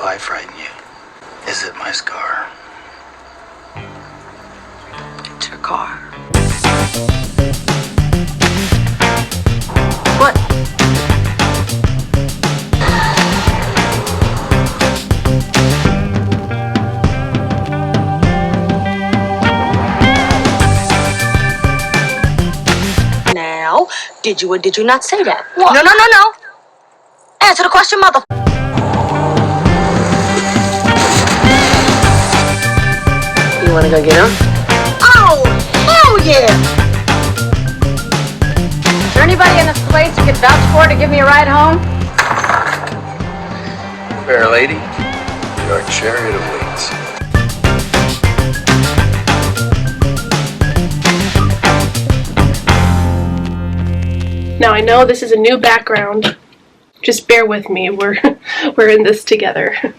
Do I frighten you? Is it my scar? It's your car. What? Now, did you or did you not say that? What? No. Answer the question, mother. You wanna go get him? Oh, hell yeah! Is there anybody in this place who could vouch for to give me a ride home? Fair lady, your chariot awaits. Now I know this is a new background. Just bear with me. We're in this together.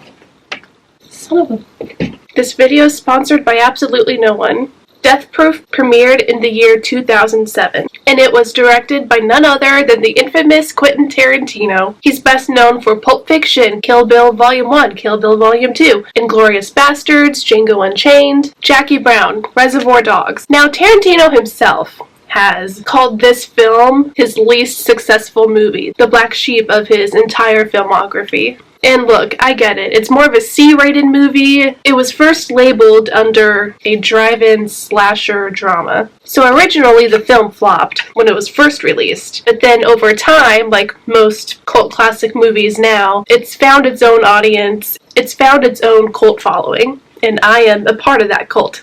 Son of a... This video is sponsored by absolutely no one. Death Proof premiered in the year 2007, and it was directed by none other than the infamous Quentin Tarantino. He's best known for Pulp Fiction, Kill Bill Volume 1, Kill Bill Volume 2, Inglourious Basterds, Django Unchained, Jackie Brown, Reservoir Dogs. Now Tarantino himself has called this film his least successful movie, the black sheep of his entire filmography. And look, I get it. It's more of a C-rated movie. It was first labeled under a drive-in slasher drama. So originally the film flopped when it was first released. But then over time, like most cult classic movies now, it's found its own audience. It's found its own cult following. And I am a part of that cult.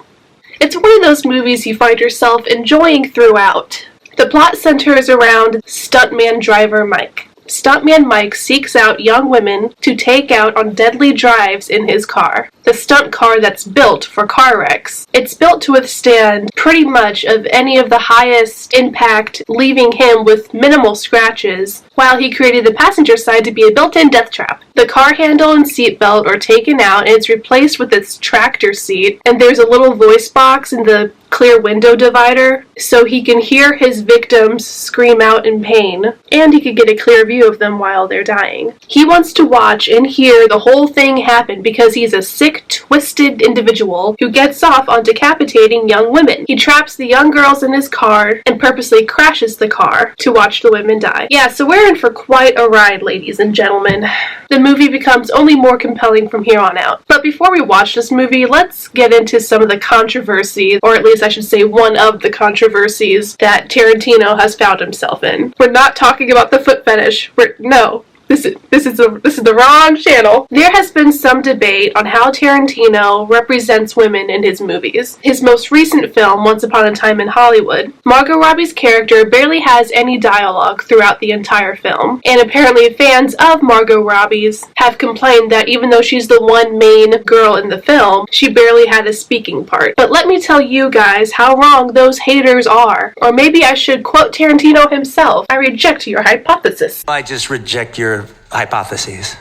It's one of those movies you find yourself enjoying throughout. The plot centers around Stuntman driver Mike. Stuntman Mike seeks out young women to take out on deadly drives in his car. The stunt car that's built for car wrecks. It's built to withstand pretty much of any of the highest impact, leaving him with minimal scratches, while he created the passenger side to be a built-in death trap. The car handle and seatbelt are taken out and it's replaced with its tractor seat, and there's a little voice box in the clear window divider so he can hear his victims scream out in pain, and he can get a clear view of them while they're dying. He wants to watch and hear the whole thing happen because he's a sick, twisted individual who gets off on decapitating young women. He traps the young girls in his car and purposely crashes the car to watch the women die. Yeah, so we're in for quite a ride, ladies and gentlemen. The movie becomes only more compelling from here on out. But before we watch this movie, let's get into some of the controversies, or at least I should say one of the controversies that Tarantino has found himself in. We're not talking about the foot fetish. No. This is the wrong channel. There has been some debate on how Tarantino represents women in his movies. His most recent film, Once Upon a Time in Hollywood, Margot Robbie's character barely has any dialogue throughout the entire film, and apparently fans of Margot Robbie's have complained that even though she's the one main girl in the film, she barely had a speaking part. But let me tell you guys how wrong those haters are. Or maybe I should quote Tarantino himself. I reject your hypothesis. I just reject your hypotheses.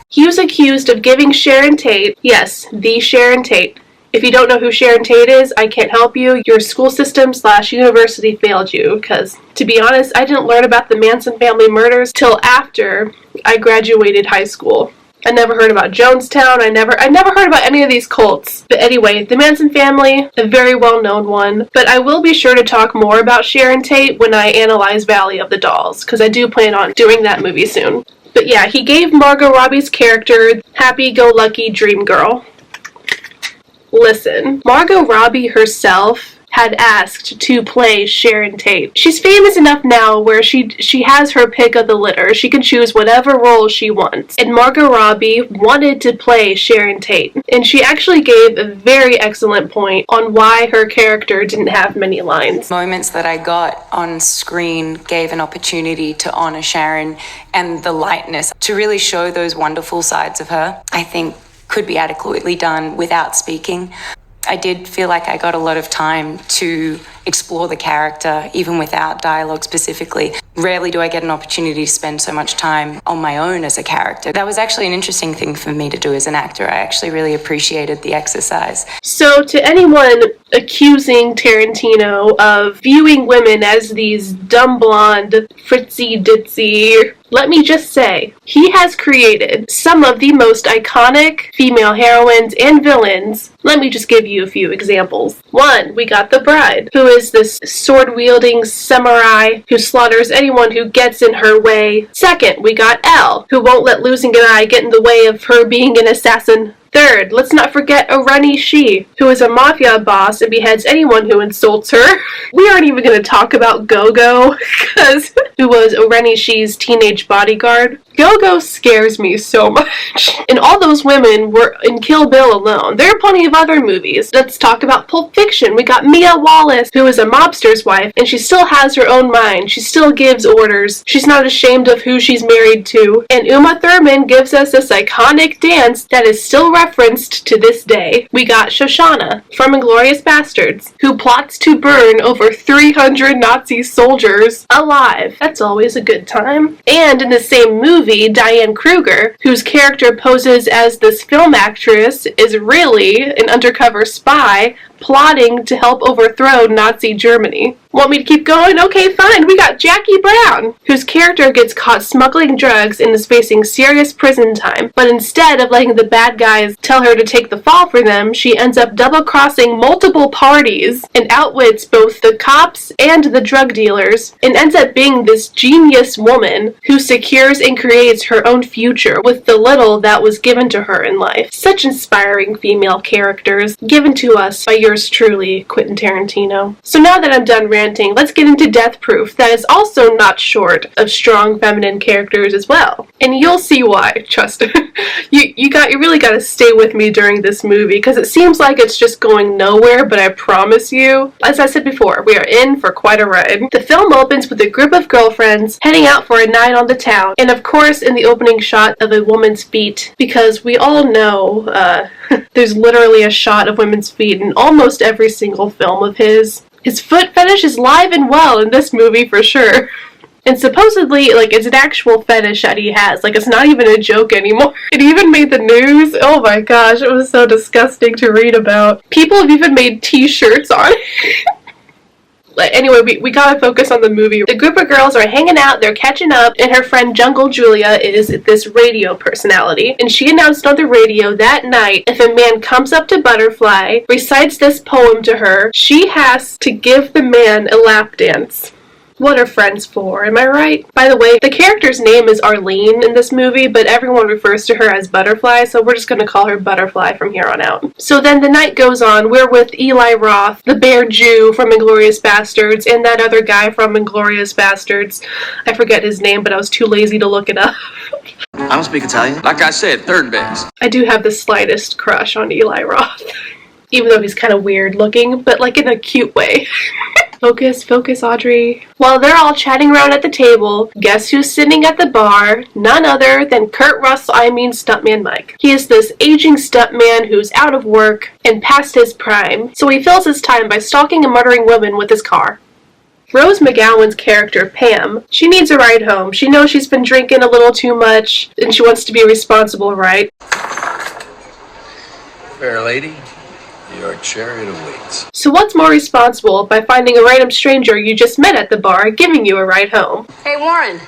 He was accused of giving Sharon Tate, yes, the Sharon Tate. If you don't know who Sharon Tate is, I can't help you. Your school system / university failed you, because, to be honest, I didn't learn about the Manson family murders till after I graduated high school. I never heard about Jonestown. I never heard about any of these cults. But anyway, the Manson family, a very well-known one. But I will be sure to talk more about Sharon Tate when I analyze Valley of the Dolls, because I do plan on doing that movie soon. But yeah, he gave Margot Robbie's character happy-go-lucky dream girl. Listen, Margot Robbie herself had asked to play Sharon Tate. She's famous enough now where she has her pick of the litter. She can choose whatever role she wants. And Margot Robbie wanted to play Sharon Tate. And she actually gave a very excellent point on why her character didn't have many lines. Moments that I got on screen gave an opportunity to honor Sharon, and the lightness to really show those wonderful sides of her, I think could be adequately done without speaking. I did feel like I got a lot of time to explore the character, even without dialogue specifically. Rarely do I get an opportunity to spend so much time on my own as a character. That was actually an interesting thing for me to do as an actor. I actually really appreciated the exercise. So to anyone accusing Tarantino of viewing women as these dumb blonde, fritzy-ditzy Let me just say, he has created some of the most iconic female heroines and villains. Let me just give you a few examples. 1, we got the Bride, who is this sword-wielding samurai who slaughters anyone who gets in her way. 2nd, we got Elle, who won't let losing an eye get in the way of her being an assassin. 3rd, let's not forget Oreni Shi, who is a mafia boss and beheads anyone who insults her. We aren't even going to talk about Go-Go, who was Oreni Shi's teenage bodyguard. Go-Go scares me so much. And all those women were in Kill Bill alone. There are plenty of other movies. Let's talk about Pulp Fiction. We got Mia Wallace, who is a mobster's wife, and she still has her own mind. She still gives orders. She's not ashamed of who she's married to. And Uma Thurman gives us this iconic dance that is still referenced to this day. We got Shoshana from Inglourious Bastards, who plots to burn over 300 Nazi soldiers alive. That's always a good time. And in the same movie, Diane Kruger, whose character poses as this film actress, is really an undercover spy plotting to help overthrow Nazi Germany. Want me to keep going? Okay, fine. We got Jackie Brown, whose character gets caught smuggling drugs and is facing serious prison time. But instead of letting the bad guys tell her to take the fall for them, she ends up double-crossing multiple parties and outwits both the cops and the drug dealers, and ends up being this genius woman who secures and creates her own future with the little that was given to her in life. Such inspiring female characters given to us by yours truly, Quentin Tarantino. So now that I'm done ranting, let's get into Death Proof, that is also not short of strong feminine characters as well. And you'll see why, trust me. you really gotta stay with me during this movie, because it seems like it's just going nowhere, but I promise you, as I said before, we are in for quite a ride. The film opens with a group of girlfriends heading out for a night on the town, and of course in the opening shot of a woman's feet, because we all know there's literally a shot of women's feet in almost every single film of his. His foot fetish is live and well in this movie for sure. And supposedly, it's an actual fetish that he has. It's not even a joke anymore. It even made the news. Oh my gosh, it was so disgusting to read about. People have even made t-shirts on it. Anyway, we gotta focus on the movie. The group of girls are hanging out, they're catching up, and her friend Jungle Julia is this radio personality. And she announced on the radio that night, if a man comes up to Butterfly, recites this poem to her, she has to give the man a lap dance. What are friends for, am I right? By the way, the character's name is Arlene in this movie, but everyone refers to her as Butterfly, so we're just gonna call her Butterfly from here on out. So then the night goes on, we're with Eli Roth, the bear Jew from Inglourious Bastards, and that other guy from Inglourious Bastards. I forget his name, but I was too lazy to look it up. I don't speak Italian. Like I said, third base. I do have the slightest crush on Eli Roth. Even though he's kind of weird looking, but in a cute way. Focus, Audrey. While they're all chatting around at the table, guess who's sitting at the bar? None other than Stuntman Mike. He is this aging stuntman who's out of work and past his prime, so he fills his time by stalking and murdering women with his car. Rose McGowan's character, Pam, she needs a ride home. She knows she's been drinking a little too much, and she wants to be responsible, right? Fair lady, your chariot awaits. So what's more responsible by finding a random stranger you just met at the bar giving you a ride home? Hey, Warren.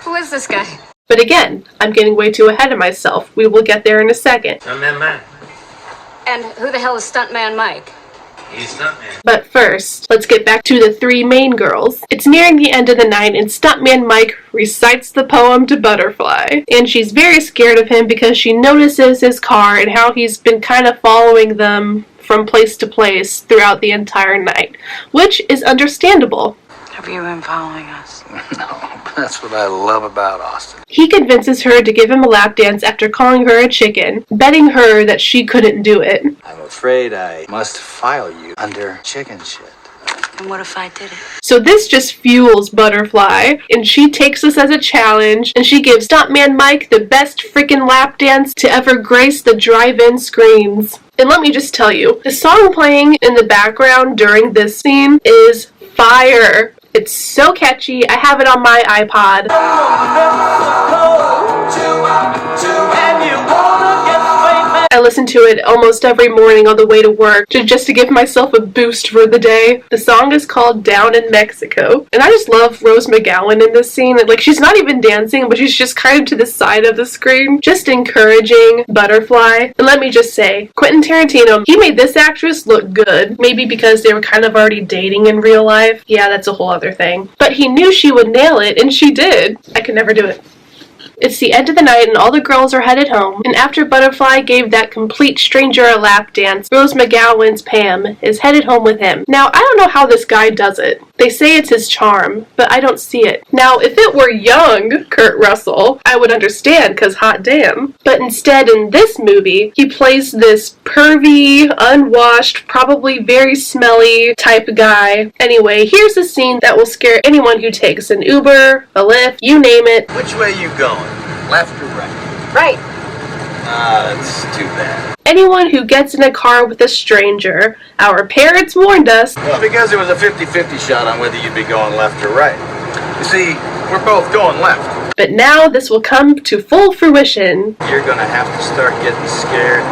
Who is this guy? But again, I'm getting way too ahead of myself. We will get there in a second. Stuntman Mike. And who the hell is Stuntman Mike? He's Stuntman. But first, let's get back to the three main girls. It's nearing the end of the night and Stuntman Mike recites the poem to Butterfly. And she's very scared of him because she notices his car and how he's been kind of following them from place to place throughout the entire night, which is understandable. Have you been following us? No, that's what I love about Austin. He convinces her to give him a lap dance after calling her a chicken, betting her that she couldn't do it. I'm afraid I must file you under chicken shit. And what if I did it? So this just fuels Butterfly, and she takes this as a challenge, and she gives Stuntman Mike the best freaking lap dance to ever grace the drive-in screens. And let me just tell you, the song playing in the background during this scene is fire. It's so catchy. I have it on my iPod. I listen to it almost every morning on the way to work just to give myself a boost for the day. The song is called Down in Mexico. And I just love Rose McGowan in this scene. Like, she's not even dancing, but she's just kind of to the side of the screen, just encouraging Butterfly. And let me just say, Quentin Tarantino, he made this actress look good. Maybe because they were kind of already dating in real life. Yeah, that's a whole other thing. But he knew she would nail it, and she did. I could never do it. It's the end of the night and all the girls are headed home, and after Butterfly gave that complete stranger a lap dance, Rose McGowan's Pam is headed home with him. Now, I don't know how this guy does it. They say it's his charm, but I don't see it. Now, if it were young Kurt Russell, I would understand, cause hot damn. But instead, in this movie, he plays this pervy, unwashed, probably very smelly type guy. Anyway, here's a scene that will scare anyone who takes an Uber, a Lyft, you name it. Which way you going? Left or right? Right. That's too bad. Anyone who gets in a car with a stranger, our parents warned us. Well, because it was a 50-50 shot on whether you'd be going left or right. You see, we're both going left. But now this will come to full fruition. You're gonna have to start getting scared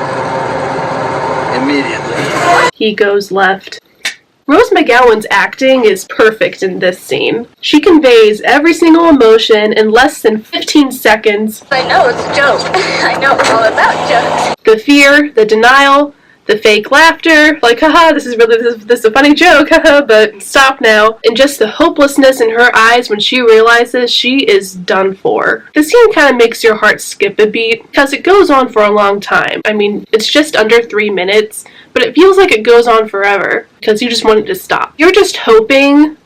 immediately. He goes left. Rose McGowan's acting is perfect in this scene. She conveys every single emotion in less than 15 seconds. I know it's a joke. I know all about jokes. The fear, the denial, the fake laughter, like, haha, this is a funny joke, haha, but stop now. And just the hopelessness in her eyes when she realizes she is done for. The scene kind of makes your heart skip a beat, because it goes on for a long time. I mean, it's just under 3 minutes, but it feels like it goes on forever, because you just want it to stop. You're just hoping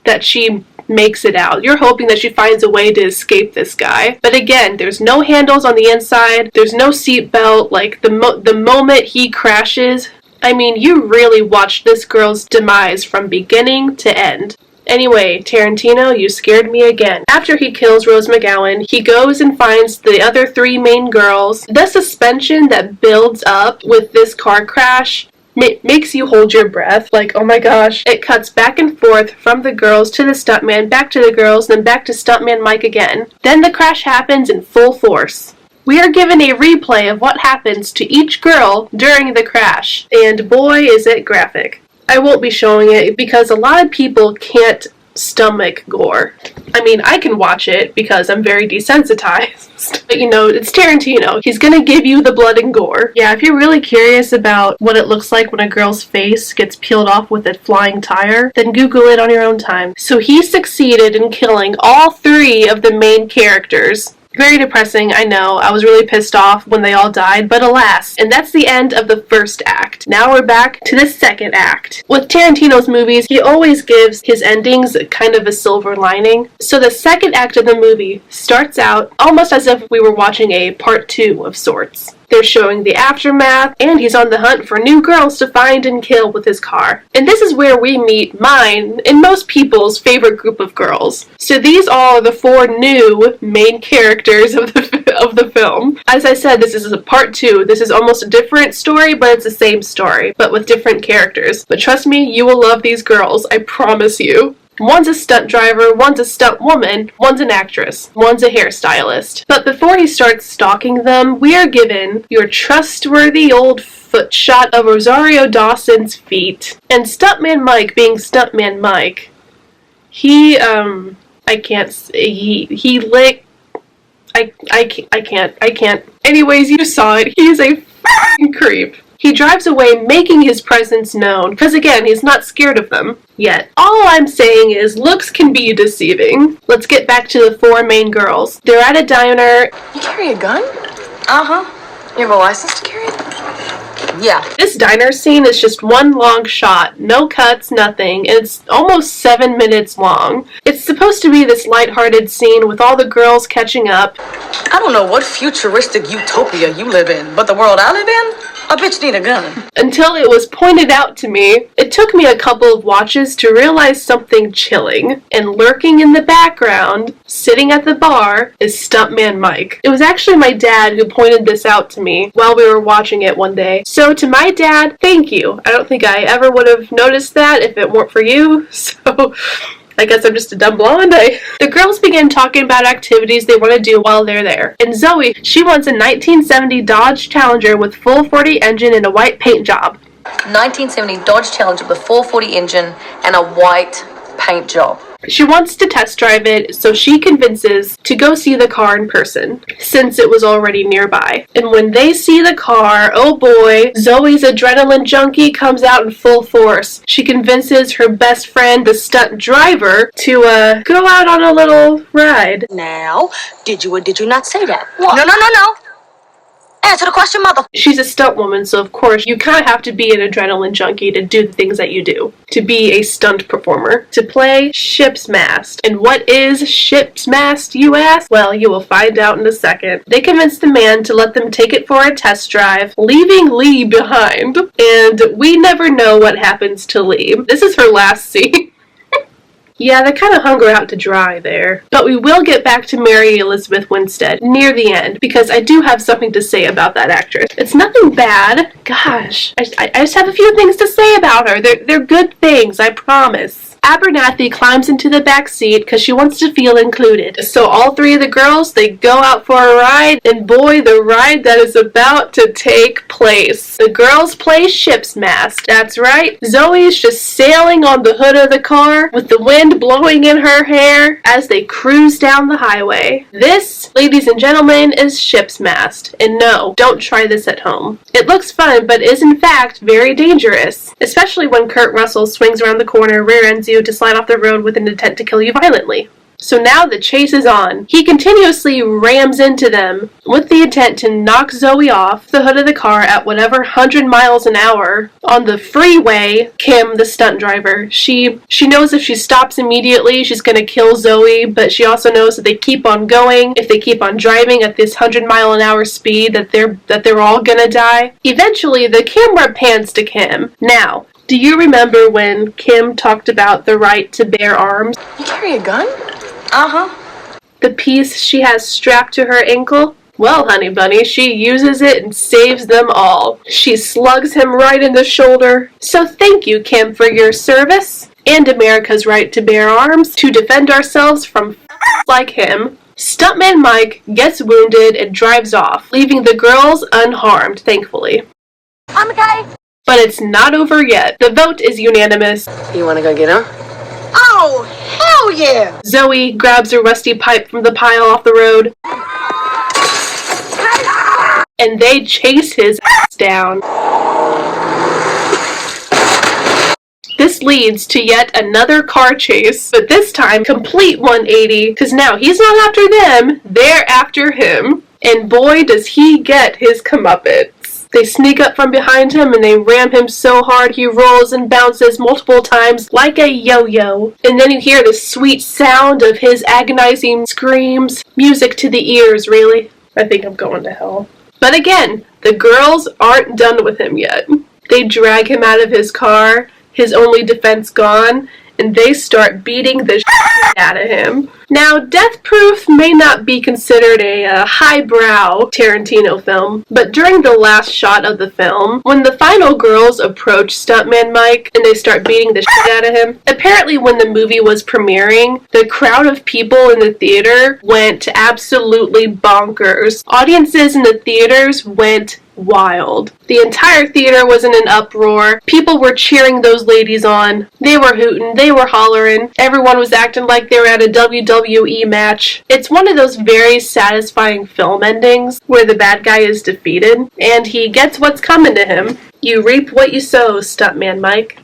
that she makes it out. You're hoping that she finds a way to escape this guy. But again, there's no handles on the inside. There's no seatbelt. Like, the moment he crashes, I mean, you really watched this girl's demise from beginning to end. Anyway, Tarantino, you scared me again. After he kills Rose McGowan, he goes and finds the other 3 main girls. The suspension that builds up with this car crash makes you hold your breath, like, oh my gosh. It cuts back and forth from the girls to the stuntman, back to the girls, then back to Stuntman Mike again. Then the crash happens in full force. We are given a replay of what happens to each girl during the crash, and boy is it graphic. I won't be showing it because a lot of people can't stomach gore. I mean, I can watch it because I'm very desensitized. But you know, it's Tarantino. He's gonna give you the blood and gore. Yeah, if you're really curious about what it looks like when a girl's face gets peeled off with a flying tire, then Google it on your own time. So he succeeded in killing all 3 of the main characters. Very depressing, I know. I was really pissed off when they all died, but alas. And that's the end of the first act. Now we're back to the second act. With Tarantino's movies, he always gives his endings kind of a silver lining. So the second act of the movie starts out almost as if we were watching a part 2 of sorts. They're showing the aftermath, and he's on the hunt for new girls to find and kill with his car. And this is where we meet mine and most people's favorite group of girls. So these are the 4 new main characters of the film. As I said, this is a part 2. This is almost a different story, but it's the same story, but with different characters. But trust me, you will love these girls, I promise you. One's a stunt driver, one's a stunt woman, one's an actress, one's a hairstylist. But before he starts stalking them, we are given your trustworthy old foot shot of Rosario Dawson's feet. And Stuntman Mike, being Stuntman Mike, he can't. Anyways, you saw it. He's a f***ing creep. He drives away making his presence known, because again, he's not scared of them yet. All I'm saying is, looks can be deceiving. Let's get back to the 4 main girls. They're at a diner. You carry a gun? Uh-huh. You have a license to carry it? Yeah. This diner scene is just one long shot. No cuts, nothing. And it's almost 7 minutes long. It's supposed to be this lighthearted scene with all the girls catching up. I don't know what futuristic utopia you live in, but the world I live in, a bitch need a gun. Until it was pointed out to me. It took me a couple of watches to realize something chilling. And lurking in the background, sitting at the bar, is Stuntman Mike. It was actually my dad who pointed this out to me while we were watching it one day. So to my dad, thank you. I don't think I ever would have noticed that if it weren't for you. So I guess I'm just a dumb blonde. The girls begin talking about activities they want to do while they're there. And Zoe, she wants a 1970 Dodge Challenger with full 40 engine and a white paint job. 1970 Dodge Challenger with 440 engine and a white paint job. She wants to test drive it, so she convinces to go see the car in person, since it was already nearby. And when they see the car, oh boy, Zoe's adrenaline junkie comes out in full force. She convinces her best friend, the stunt driver, to go out on a little ride. Now, did you or did you not say that? What? No. Answer the question, mother. She's a stunt woman, so of course you kind of have to be an adrenaline junkie to do the things that you do. To be a stunt performer. To play ship's mast. And what is ship's mast, you ask? Well, you will find out in a second. They convince the man to let them take it for a test drive, leaving Lee behind. And we never know what happens to Lee. This is her last scene. Yeah, they kind of hung her out to dry there. But we will get back to Mary Elizabeth Winstead near the end, because I do have something to say about that actress. It's nothing bad. Gosh, I just have a few things to say about her. They're good things, I promise. Abernathy climbs into the back seat because she wants to feel included. So all three of the girls, they go out for a ride, and boy, the ride that is about to take place. The girls play ship's mast. That's right. Zoe's just sailing on the hood of the car with the wind blowing in her hair as they cruise down the highway. This, ladies and gentlemen, is ship's mast. And no, don't try this at home. It looks fun, but is in fact very dangerous, especially when Kurt Russell swings around the corner, rear ends you to slide off the road with an intent to kill you violently. So now the chase is on. He continuously rams into them with the intent to knock Zoe off the hood of the car at whatever 100 miles an hour. On the freeway, Kim, the stunt driver, she knows if she stops immediately, she's going to kill Zoe, but she also knows that they keep on going. If they keep on driving at this 100-mile-an-hour speed, that they're all going to die. Eventually, the camera pans to Kim. Now, do you remember when Kim talked about the right to bear arms? You carry a gun? Uh-huh. The piece she has strapped to her ankle? Well, honey bunny, she uses it and saves them all. She slugs him right in the shoulder. So thank you, Kim, for your service and America's right to bear arms to defend ourselves from like him. Stuntman Mike gets wounded and drives off, leaving the girls unharmed, thankfully. I'm okay. But it's not over yet. The vote is unanimous. You want to go get him? Oh, hell yeah! Zoe grabs a rusty pipe from the pile off the road, and they chase his ass down. This leads to yet another car chase, but this time complete 180, because now he's not after them, they're after him. And boy, does he get his comeuppance. They sneak up from behind him and they ram him so hard he rolls and bounces multiple times like a yo-yo. And then you hear the sweet sound of his agonizing screams. Music to the ears, really. I think I'm going to hell. But again, the girls aren't done with him yet. They drag him out of his car, his only defense gone, and they start beating the shit out of him. Now, Death Proof may not be considered a highbrow Tarantino film, but during the last shot of the film, when the final girls approach Stuntman Mike and they start beating the shit out of him, apparently when the movie was premiering, the crowd of people in the theater went absolutely bonkers. Audiences in the theaters went wild. The entire theater was in an uproar. People were cheering those ladies on. They were hooting, they were hollering. Everyone was acting like they were at a WWE match. It's one of those very satisfying film endings where the bad guy is defeated and he gets what's coming to him. You reap what you sow, Stuntman Mike.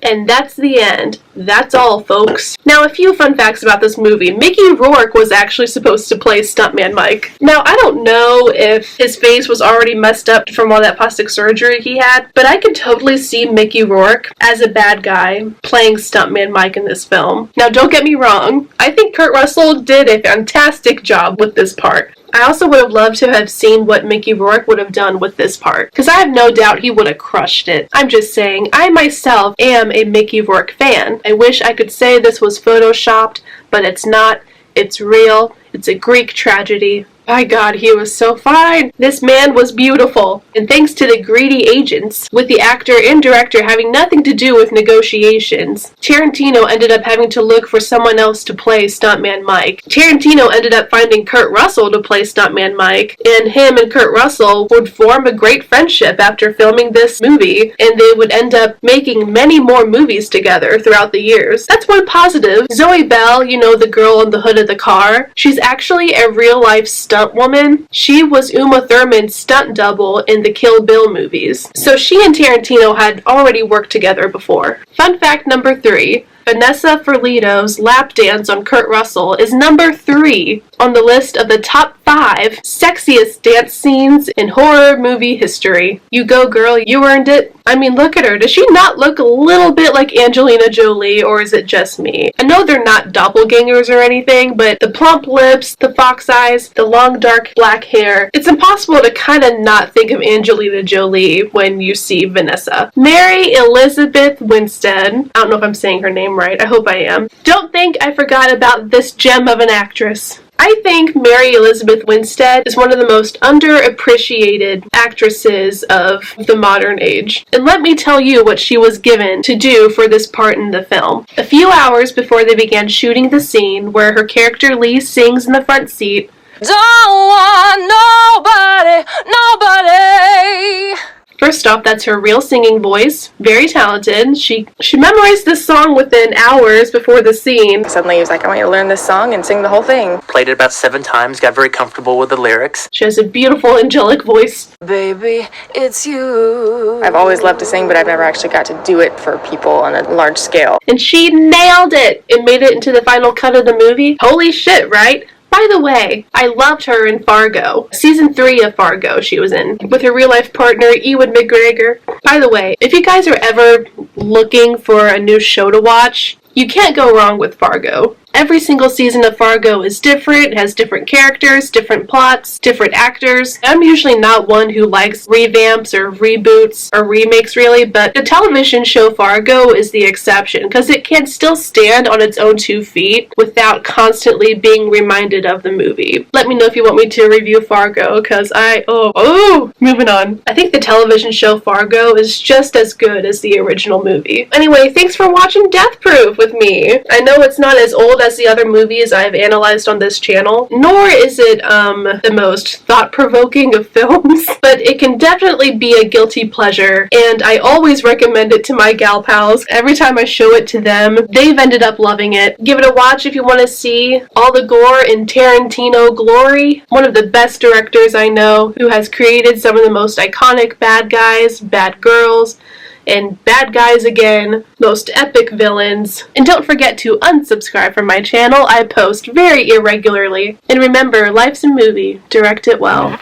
And that's the end. That's all, folks. Now, a few fun facts about this movie. Mickey Rourke was actually supposed to play Stuntman Mike. Now, I don't know if his face was already messed up from all that plastic surgery he had, but I could totally see Mickey Rourke as a bad guy playing Stuntman Mike in this film. Now, don't get me wrong. I think Kurt Russell did a fantastic job with this part. I also would have loved to have seen what Mickey Rourke would have done with this part, because I have no doubt he would have crushed it. I'm just saying, I myself am a Mickey Rourke fan. I wish I could say this was photoshopped, but it's not. It's real. It's a Greek tragedy. My God, he was so fine. This man was beautiful. And thanks to the greedy agents, with the actor and director having nothing to do with negotiations, Tarantino ended up having to look for someone else to play Stuntman Mike. Tarantino ended up finding Kurt Russell to play Stuntman Mike, and him and Kurt Russell would form a great friendship after filming this movie, and they would end up making many more movies together throughout the years. That's one positive. Zoe Bell, you know, the girl on the hood of the car, she's actually a real-life stunt woman. She was Uma Thurman's stunt double in the Kill Bill movies. So she and Tarantino had already worked together before. Fun fact number 3. Vanessa Ferlito's lap dance on Kurt Russell is number 3 on the list of the top 5 sexiest dance scenes in horror movie history. You go, girl, you earned it. I mean, look at her. Does she not look a little bit like Angelina Jolie, or is it just me? I know they're not doppelgangers or anything, but the plump lips, the fox eyes, the long dark black hair, it's impossible to kind of not think of Angelina Jolie when you see Vanessa. Mary Elizabeth Winstead, I don't know if I'm saying her name right, I hope I am. Don't think I forgot about this gem of an actress. I think Mary Elizabeth Winstead is one of the most underappreciated actresses of the modern age. And let me tell you what she was given to do for this part in the film. A few hours before they began shooting the scene where her character Lee sings in the front seat, "Don't want nobody. First off, that's her real singing voice. Very talented. She memorized this song within hours before the scene. Suddenly he was like, I want you to learn this song and sing the whole thing. Played it about 7 times, got very comfortable with the lyrics. She has a beautiful, angelic voice. Baby, it's you. I've always loved to sing, but I've never actually got to do it for people on a large scale. And she nailed it and made it into the final cut of the movie. Holy shit, right? By the way, I loved her in Fargo. Season 3 of Fargo she was in, with her real-life partner, Ewan McGregor. By the way, if you guys are ever looking for a new show to watch, you can't go wrong with Fargo. Every single season of Fargo is different, has different characters, different plots, different actors. I'm usually not one who likes revamps or reboots or remakes really, but the television show Fargo is the exception because it can still stand on its own 2 feet without constantly being reminded of the movie. Let me know if you want me to review Fargo because moving on. I think the television show Fargo is just as good as the original movie. Anyway, thanks for watching Death Proof with me. I know it's not as old as the other movies I've analyzed on this channel, nor is it the most thought-provoking of films, but it can definitely be a guilty pleasure, and I always recommend it to my gal pals. Every time I show it to them, they've ended up loving it. Give it a watch if you want to see all the gore in Tarantino glory. One of the best directors I know, who has created some of the most iconic bad guys, bad girls, and bad guys again, most epic villains. And don't forget to unsubscribe from my channel. I post very irregularly. And remember, life's a movie. Direct it well.